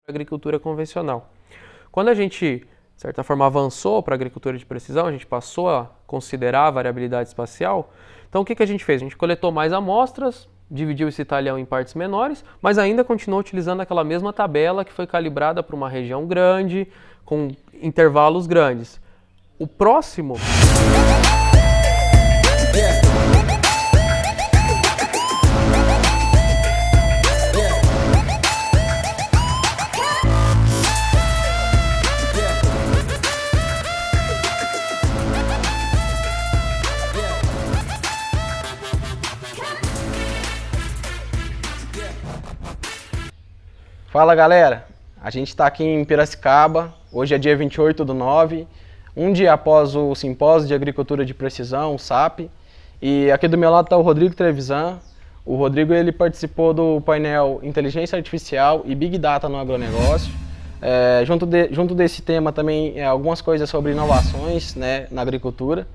agricultura convencional. Quando a gente, de certa forma, avançou para a agricultura de precisão, a gente passou a considerar a variabilidade espacial. Então, o que a gente fez? A gente coletou mais amostras, dividiu esse talhão em partes menores, mas ainda continuou utilizando aquela mesma tabela que foi calibrada para uma região grande, com intervalos grandes. O próximo... Fala galera, a gente está aqui em Piracicaba, hoje é dia 28/9, um dia após o Simpósio de Agricultura de Precisão, o SAP, e aqui do meu lado está o Rodrigo Trevisan. O Rodrigo ele participou do painel Inteligência Artificial e Big Data no Agronegócio. Junto desse tema também algumas coisas sobre inovações, né, na agricultura.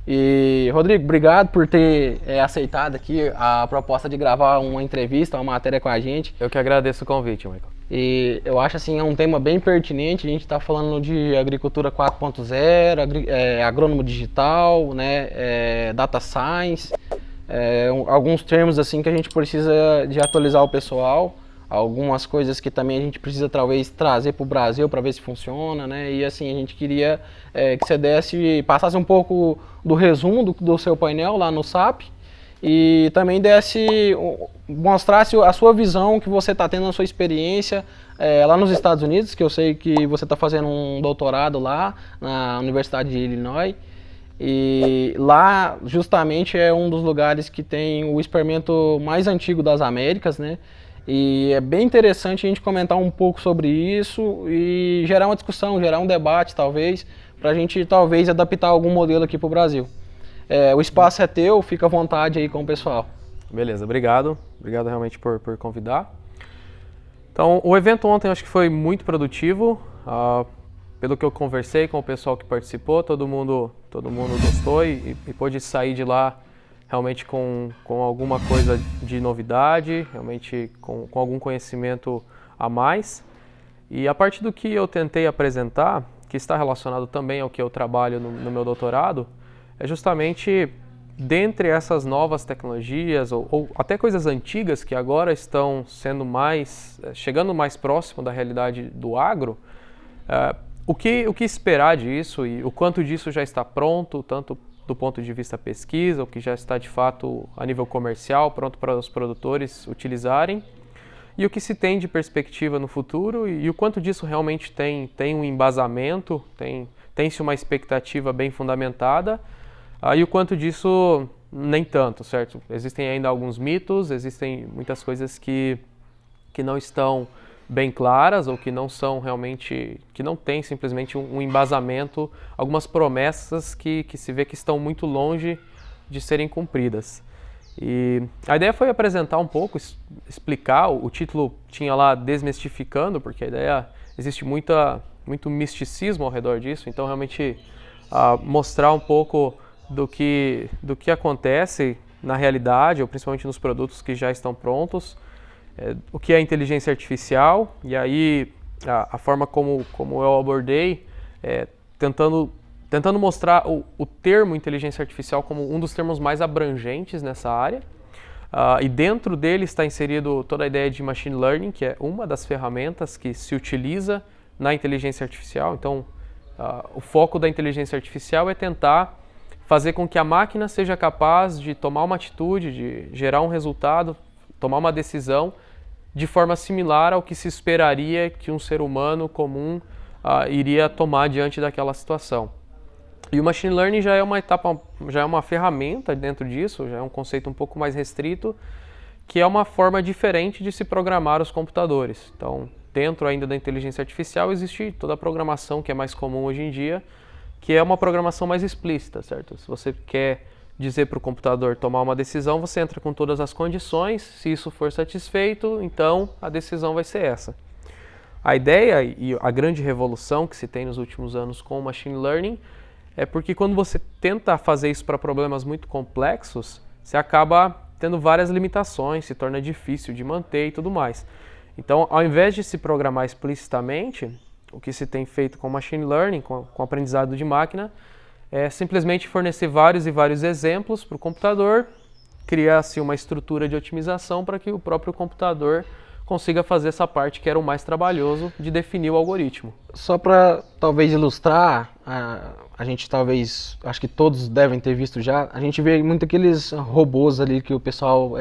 E Rodrigo, obrigado por ter aceitado aqui a proposta de gravar uma entrevista, uma matéria com a gente. Eu que agradeço o convite, Michael. E eu acho assim, é um tema bem pertinente. A gente está falando de agricultura 4.0, agrônomo digital, né, data science, alguns termos assim que a gente precisa de atualizar o pessoal. Algumas coisas que também a gente precisa talvez trazer para o Brasil para ver se funciona, né? E assim, a gente queria que você passasse um pouco do resumo do seu painel lá no SAP e também mostrasse a sua visão que você está tendo na sua experiência lá nos Estados Unidos, que eu sei que você está fazendo um doutorado lá na Universidade de Illinois. E lá justamente é um dos lugares que tem o experimento mais antigo das Américas, né? E é bem interessante a gente comentar um pouco sobre isso e gerar uma discussão, gerar um debate talvez, para a gente talvez adaptar algum modelo aqui para o Brasil. O espaço é teu, fica à vontade aí com o pessoal. Beleza, obrigado. Obrigado realmente por convidar. Então, o evento ontem eu acho que foi muito produtivo. Pelo que eu conversei com o pessoal que participou, todo mundo gostou e pôde sair de lá realmente com alguma coisa de novidade, realmente com algum conhecimento a mais. E a partir do que eu tentei apresentar, que está relacionado também ao que eu trabalho no meu doutorado, é justamente dentre essas novas tecnologias ou até coisas antigas que agora estão chegando mais próximo da realidade do agro, o que esperar disso e o quanto disso já está pronto, tanto do ponto de vista pesquisa, o que já está de fato a nível comercial, pronto para os produtores utilizarem, e o que se tem de perspectiva no futuro e o quanto disso realmente tem um embasamento, tem-se uma expectativa bem fundamentada, e o quanto disso nem tanto, certo? Existem ainda alguns mitos, existem muitas coisas que não estão bem claras ou que não são realmente, que não tem simplesmente um embasamento, algumas promessas que se vê que estão muito longe de serem cumpridas. E a ideia foi apresentar um pouco, explicar, o título tinha lá Desmistificando, porque a ideia, existe muito misticismo ao redor disso, então realmente mostrar um pouco do que acontece na realidade, ou principalmente nos produtos que já estão prontos, o que é inteligência artificial, e aí a forma como eu abordei, tentando mostrar o termo inteligência artificial como um dos termos mais abrangentes nessa área, e dentro dele está inserido toda a ideia de machine learning, que é uma das ferramentas que se utiliza na inteligência artificial. Então, o foco da inteligência artificial é tentar fazer com que a máquina seja capaz de tomar uma atitude, de gerar um resultado, tomar uma decisão de forma similar ao que se esperaria que um ser humano comum iria tomar diante daquela situação. E o machine learning já é uma etapa, já é uma ferramenta dentro disso, já é um conceito um pouco mais restrito, que é uma forma diferente de se programar os computadores. Então, dentro ainda da inteligência artificial existe toda a programação que é mais comum hoje em dia, que é uma programação mais explícita, certo? Se você quer dizer para o computador tomar uma decisão, você entra com todas as condições, se isso for satisfeito, então a decisão vai ser essa. A ideia e a grande revolução que se tem nos últimos anos com o machine learning é porque quando você tenta fazer isso para problemas muito complexos, você acaba tendo várias limitações, se torna difícil de manter e tudo mais. Então, ao invés de se programar explicitamente, o que se tem feito com machine learning, com aprendizado de máquina, é simplesmente fornecer vários e vários exemplos para o computador, criar-se uma estrutura de otimização para que o próprio computador consiga fazer essa parte que era o mais trabalhoso de definir o algoritmo. Só para talvez ilustrar, a gente talvez, acho que todos devem ter visto já, a gente vê muito aqueles robôs ali que o pessoal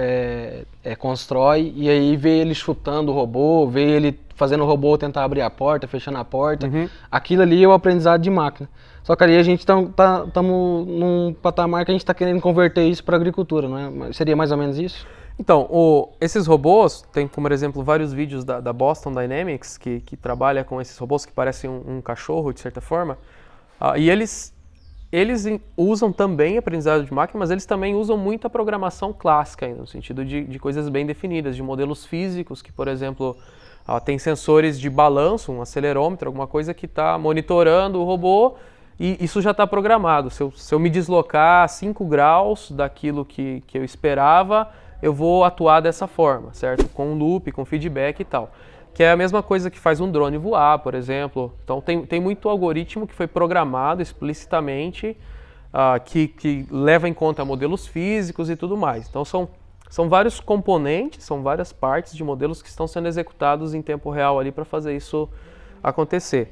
constrói e aí vê ele chutando o robô, vê ele fazendo o robô tentar abrir a porta, fechando a porta. Aquilo ali é o aprendizado de máquina. Só que ali a gente estamos num patamar que a gente está querendo converter isso para a agricultura, não é? Seria mais ou menos isso? Então, esses robôs, tem como exemplo vários vídeos da Boston Dynamics, que trabalha com esses robôs que parecem um cachorro, de certa forma, e eles usam também aprendizado de máquina, mas eles também usam muita programação clássica, no sentido de coisas bem definidas, de modelos físicos, que, por exemplo, tem sensores de balanço, um acelerômetro, alguma coisa que está monitorando o robô, e isso já está programado. Se eu me deslocar 5 graus daquilo que eu esperava, eu vou atuar dessa forma, certo? Com loop, com feedback e tal. Que é a mesma coisa que faz um drone voar, por exemplo. Então tem muito algoritmo que foi programado explicitamente, que leva em conta modelos físicos e tudo mais. Então são vários componentes, são várias partes de modelos que estão sendo executados em tempo real ali para fazer isso acontecer.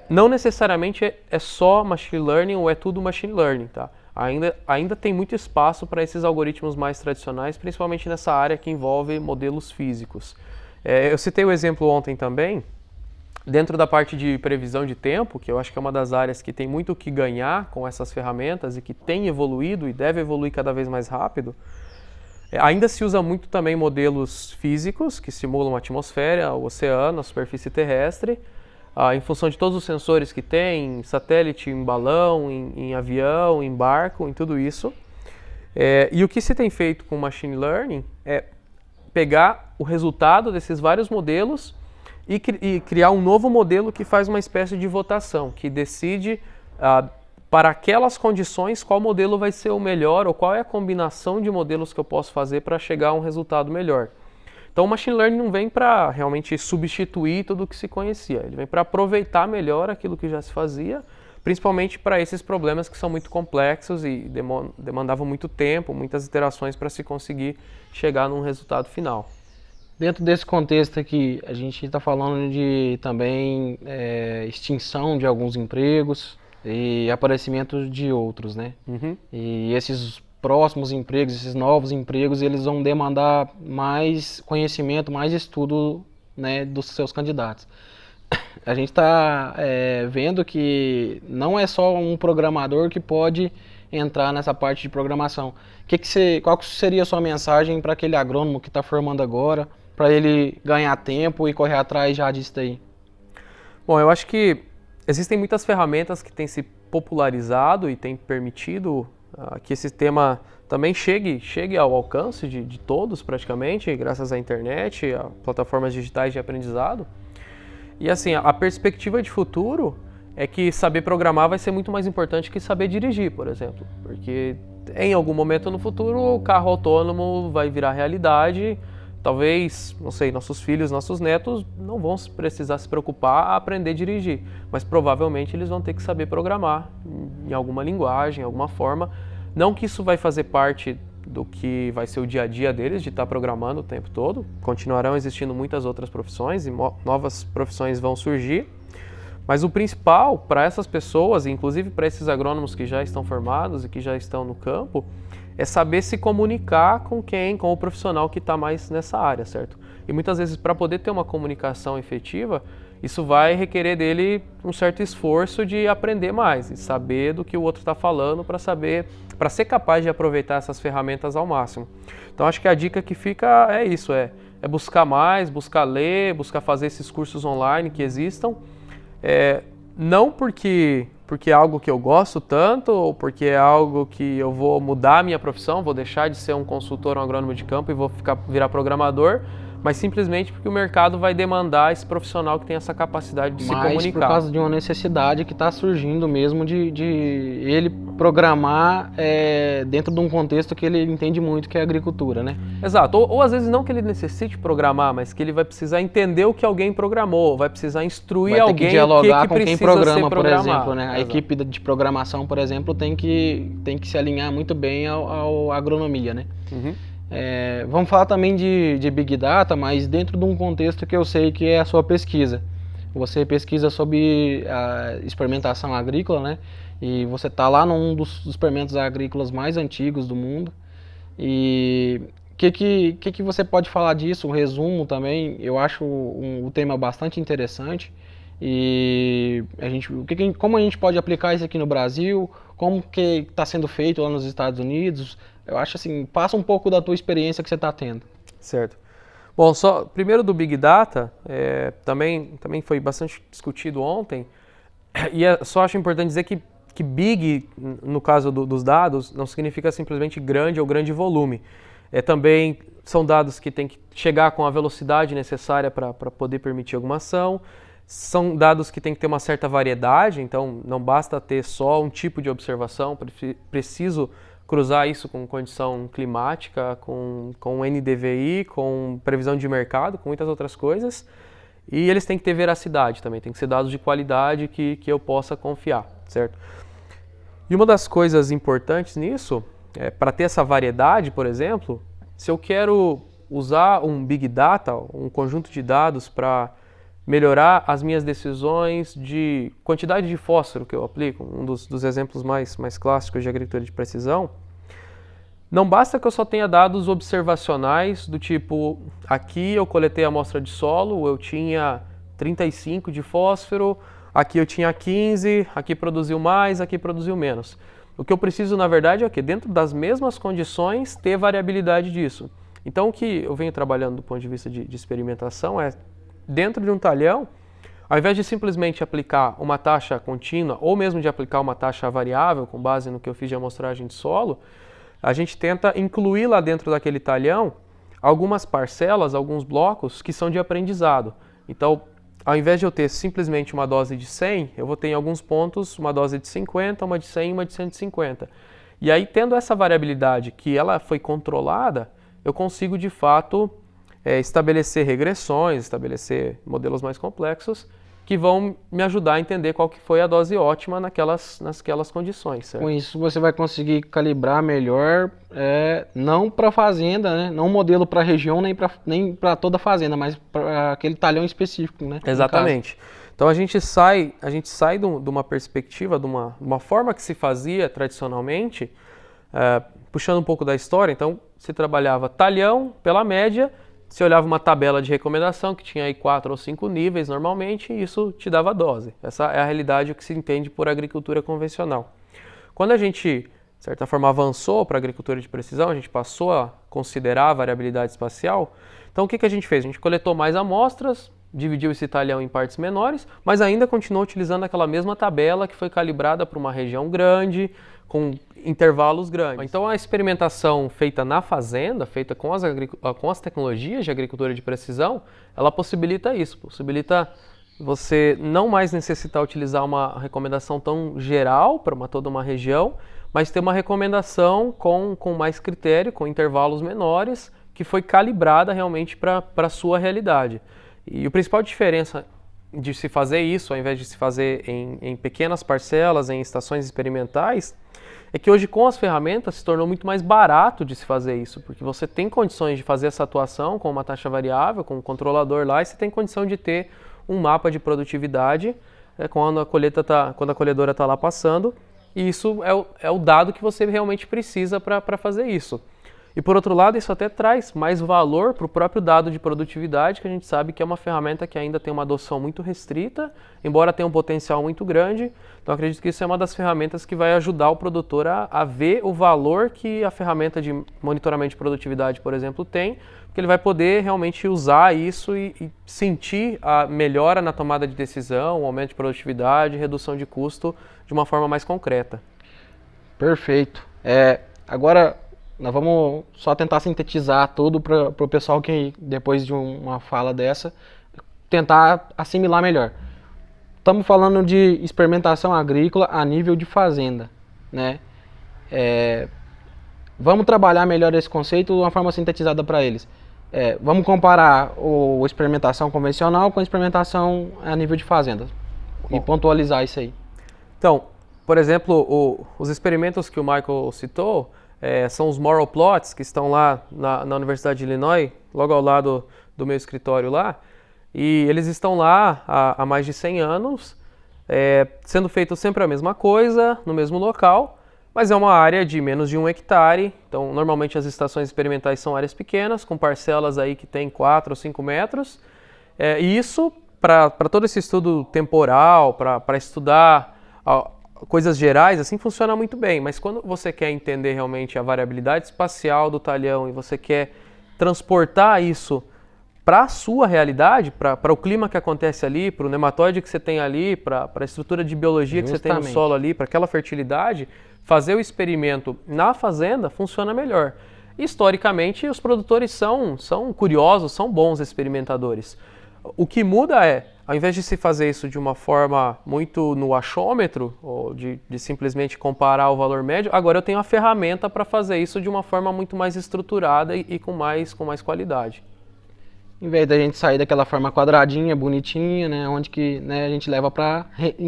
Não necessariamente é só machine learning ou é tudo machine learning, tá? Ainda tem muito espaço para esses algoritmos mais tradicionais, principalmente nessa área que envolve modelos físicos. Eu citei o exemplo ontem também, dentro da parte de previsão de tempo, que eu acho que é uma das áreas que tem muito o que ganhar com essas ferramentas e que tem evoluído e deve evoluir cada vez mais rápido. Ainda se usa muito também modelos físicos que simulam a atmosfera, o oceano, a superfície terrestre, em função de todos os sensores que tem, em satélite, em balão, em avião, em barco, em tudo isso. E o que se tem feito com machine learning é pegar o resultado desses vários modelos e criar um novo modelo que faz uma espécie de votação, que decide para aquelas condições qual modelo vai ser o melhor ou qual é a combinação de modelos que eu posso fazer para chegar a um resultado melhor. Então o machine learning não vem para realmente substituir tudo o que se conhecia, ele vem para aproveitar melhor aquilo que já se fazia, principalmente para esses problemas que são muito complexos e demandavam muito tempo, muitas iterações para se conseguir chegar num resultado final. Dentro desse contexto aqui, a gente está falando de também extinção de alguns empregos e aparecimento de outros, né? E esses próximos empregos, esses novos empregos, eles vão demandar mais conhecimento, mais estudo, né, dos seus candidatos. A gente está vendo que não é só um programador que pode entrar nessa parte de programação. Qual que seria a sua mensagem para aquele agrônomo que está formando agora, para ele ganhar tempo e correr atrás já disso daí? Bom, eu acho que existem muitas ferramentas que têm se popularizado e têm permitido que esse tema também chegue ao alcance de todos praticamente, graças à internet, a plataformas digitais de aprendizado. E assim, a perspectiva de futuro é que saber programar vai ser muito mais importante que saber dirigir, por exemplo. Porque em algum momento no futuro o carro autônomo vai virar realidade. Talvez, não sei, nossos filhos, nossos netos não vão precisar se preocupar a aprender a dirigir, mas provavelmente eles vão ter que saber programar em alguma linguagem, alguma forma. Não que isso vai fazer parte do que vai ser o dia a dia deles, de estar programando o tempo todo. Continuarão existindo muitas outras profissões e novas profissões vão surgir. Mas o principal para essas pessoas, inclusive para esses agrônomos que já estão formados e que já estão no campo, é saber se comunicar com o profissional que está mais nessa área, certo? E muitas vezes, para poder ter uma comunicação efetiva, isso vai requerer dele um certo esforço de aprender mais, de saber do que o outro está falando para ser capaz de aproveitar essas ferramentas ao máximo. Então acho que a dica que fica é isso, é buscar mais, buscar ler, buscar fazer esses cursos online que existam, não porque é algo que eu gosto tanto, ou porque é algo que eu vou mudar a minha profissão, vou deixar de ser um consultor, um agrônomo de campo e vou virar programador, mas simplesmente porque o mercado vai demandar esse profissional que tem essa capacidade de se comunicar. Mas por causa de uma necessidade que está surgindo mesmo de ele programar dentro de um contexto que ele entende muito, que é a agricultura, né? Exato, ou às vezes não que ele necessite programar, mas que ele vai precisar entender o que alguém programou, vai precisar instruir vai ter alguém que dialogar o que com precisa quem programa, ser por programado. exemplo, né? A Exato. equipe de programação, por exemplo, tem que se alinhar muito bem ao agronomia, né? Uhum. Vamos falar também de Big Data, mas dentro de um contexto que eu sei que é a sua pesquisa. Você pesquisa sobre a experimentação agrícola, né? E você está lá num dos experimentos agrícolas mais antigos do mundo. E o que você pode falar disso? Um resumo também, eu acho um tema bastante interessante. E como a gente pode aplicar isso aqui no Brasil? Como que está sendo feito lá nos Estados Unidos? Eu acho assim, passa um pouco da tua experiência que você está tendo. Certo. Bom, primeiro do Big Data, também foi bastante discutido ontem, e só acho importante dizer que Big, no caso dos dados, não significa simplesmente grande ou grande volume. Também são dados que têm que chegar com a velocidade necessária para poder permitir alguma ação, são dados que têm que ter uma certa variedade, então não basta ter só um tipo de observação, preciso cruzar isso com condição climática, com NDVI, com previsão de mercado, com muitas outras coisas. E eles têm que ter veracidade também, tem que ser dados de qualidade que eu possa confiar, certo? E uma das coisas importantes nisso, para ter essa variedade, por exemplo, se eu quero usar um Big Data, um conjunto de dados para melhorar as minhas decisões de quantidade de fósforo que eu aplico, um dos exemplos mais clássicos de agricultura de precisão, não basta que eu só tenha dados observacionais do tipo, aqui eu coletei a amostra de solo, eu tinha 35 de fósforo, aqui eu tinha 15, aqui produziu mais, aqui produziu menos. O que eu preciso, na verdade, é o quê? Dentro das mesmas condições, ter variabilidade disso. Então, o que eu venho trabalhando do ponto de vista de experimentação é, dentro de um talhão, ao invés de simplesmente aplicar uma taxa contínua ou mesmo de aplicar uma taxa variável com base no que eu fiz de amostragem de solo, a gente tenta incluir lá dentro daquele talhão algumas parcelas, alguns blocos que são de aprendizado. Então, ao invés de eu ter simplesmente uma dose de 100, eu vou ter em alguns pontos uma dose de 50, uma de 100 e uma de 150. E aí, tendo essa variabilidade que ela foi controlada, eu consigo de fato estabelecer regressões, estabelecer modelos mais complexos que vão me ajudar a entender qual que foi a dose ótima naquelas condições. Certo? Com isso você vai conseguir calibrar melhor, não para a fazenda, né? Não um modelo para a região, nem para toda a fazenda, mas para aquele talhão específico, né? Exatamente. Então a gente sai de uma perspectiva, de uma forma que se fazia tradicionalmente, puxando um pouco da história. Então se trabalhava talhão pela média, você olhava uma tabela de recomendação que tinha aí 4 ou 5 níveis normalmente e isso te dava dose. Essa é a realidade que se entende por agricultura convencional. Quando a gente, de certa forma, avançou para a agricultura de precisão, a gente passou a considerar a variabilidade espacial. Então o que a gente fez? A gente coletou mais amostras, dividiu esse talhão em partes menores, mas ainda continuou utilizando aquela mesma tabela que foi calibrada para uma região grande, com intervalos grandes. Então a experimentação feita na fazenda, feita com as tecnologias de agricultura de precisão, ela possibilita isso, possibilita você não mais necessitar utilizar uma recomendação tão geral para toda uma região, mas ter uma recomendação com mais critério, com intervalos menores, que foi calibrada realmente para a sua realidade. E a principal diferença de se fazer isso, ao invés de se fazer em pequenas parcelas, em estações experimentais, é que hoje com as ferramentas se tornou muito mais barato de se fazer isso, porque você tem condições de fazer essa atuação com uma taxa variável, com um controlador lá, e você tem condição de ter um mapa de produtividade quando a colhedora está lá passando, e isso é o dado que você realmente precisa para fazer isso. E por outro lado, isso até traz mais valor para o próprio dado de produtividade, que a gente sabe que é uma ferramenta que ainda tem uma adoção muito restrita, embora tenha um potencial muito grande. Então acredito que isso é uma das ferramentas que vai ajudar o produtor a ver o valor que a ferramenta de monitoramento de produtividade, por exemplo, tem, porque ele vai poder realmente usar isso e sentir a melhora na tomada de decisão, o aumento de produtividade, redução de custo de uma forma mais concreta. Perfeito. Agora, nós vamos só tentar sintetizar tudo para o pessoal que, depois de uma fala dessa, tentar assimilar melhor. Estamos falando de experimentação agrícola a nível de fazenda, né? Vamos trabalhar melhor esse conceito de uma forma sintetizada para eles. Vamos comparar a experimentação convencional com a experimentação a nível de fazenda e pontualizar isso aí. Então, por exemplo, os experimentos que o Michael citou são os Moral Plots, que estão lá na Universidade de Illinois, logo ao lado do meu escritório lá. E eles estão lá há mais de 100 anos, sendo feito sempre a mesma coisa, no mesmo local, mas é uma área de menos de 1 hectare. Então, normalmente as estações experimentais são áreas pequenas, com parcelas aí que tem 4 ou 5 metros. E isso, para todo esse estudo temporal, para estudar coisas gerais, assim funciona muito bem. Mas quando você quer entender realmente a variabilidade espacial do talhão e você quer transportar isso para a sua realidade, para o clima que acontece ali, para o nematóide que você tem ali, para a estrutura de biologia que você tem no solo ali, para aquela fertilidade, fazer o experimento na fazenda funciona melhor. Historicamente, os produtores são curiosos, são bons experimentadores. O que muda ao invés de se fazer isso de uma forma muito no achômetro, ou de simplesmente comparar o valor médio, agora eu tenho a ferramenta para fazer isso de uma forma muito mais estruturada e com mais qualidade. Em vez da gente sair daquela forma quadradinha, bonitinha, né, onde que, né, a gente leva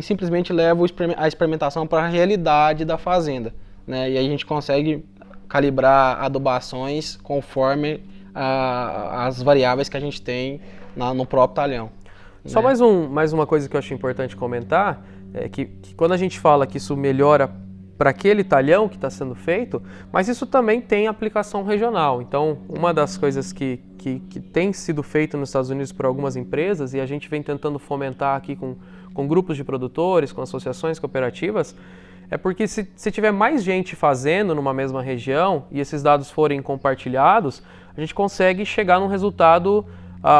simplesmente leva a experimentação para a realidade da fazenda, né, e aí a gente consegue calibrar adubações conforme as variáveis que a gente tem no próprio talhão. Só mais uma coisa que eu acho importante comentar, é que quando a gente fala que isso melhora para aquele talhão que está sendo feito, mas isso também tem aplicação regional. Então, uma das coisas que tem sido feito nos Estados Unidos por algumas empresas, e a gente vem tentando fomentar aqui com grupos de produtores, com associações cooperativas, é porque se tiver mais gente fazendo numa mesma região e esses dados forem compartilhados, a gente consegue chegar num resultado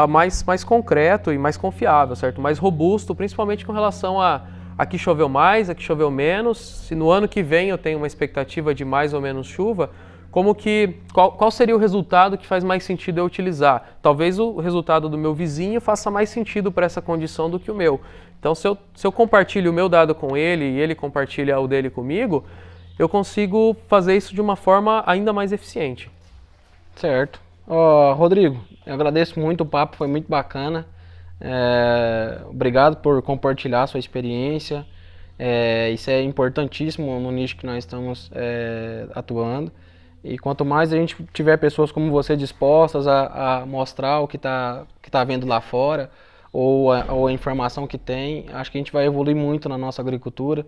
mais concreto e mais confiável, certo? Mais robusto, principalmente com relação a aqui choveu mais, aqui choveu menos. Se no ano que vem eu tenho uma expectativa de mais ou menos chuva, qual seria o resultado que faz mais sentido eu utilizar? Talvez o resultado do meu vizinho faça mais sentido para essa condição do que o meu. Então, se eu compartilho o meu dado com ele e ele compartilha o dele comigo, eu consigo fazer isso de uma forma ainda mais eficiente. Certo. Rodrigo, eu agradeço muito o papo, foi muito bacana. Obrigado por compartilhar a sua experiência. Isso é importantíssimo no nicho que nós estamos atuando. E quanto mais a gente tiver pessoas como você dispostas a mostrar o que tá vendo lá fora, ou a informação que tem, acho que a gente vai evoluir muito na nossa agricultura.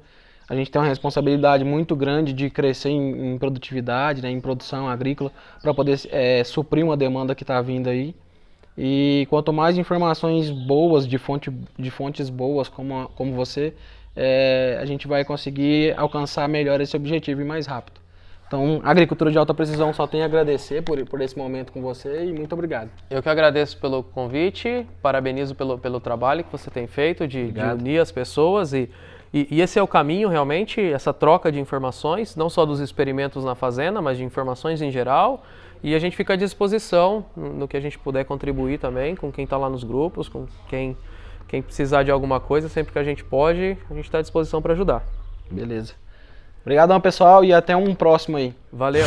A gente tem uma responsabilidade muito grande de crescer em produtividade, né, em produção agrícola, para poder suprir uma demanda que está vindo aí. E quanto mais informações boas, de fontes boas como você, a gente vai conseguir alcançar melhor esse objetivo e mais rápido. Então, a agricultura de alta precisão só tem a agradecer por esse momento com você e muito obrigado. Eu que agradeço pelo convite, parabenizo pelo trabalho que você tem feito de unir as pessoas e esse é o caminho realmente, essa troca de informações, não só dos experimentos na fazenda, mas de informações em geral. E a gente fica à disposição no que a gente puder contribuir também, com quem está lá nos grupos, com quem precisar de alguma coisa, sempre que a gente pode, a gente está à disposição para ajudar. Beleza. Obrigadão, pessoal, e até um próximo aí. Valeu!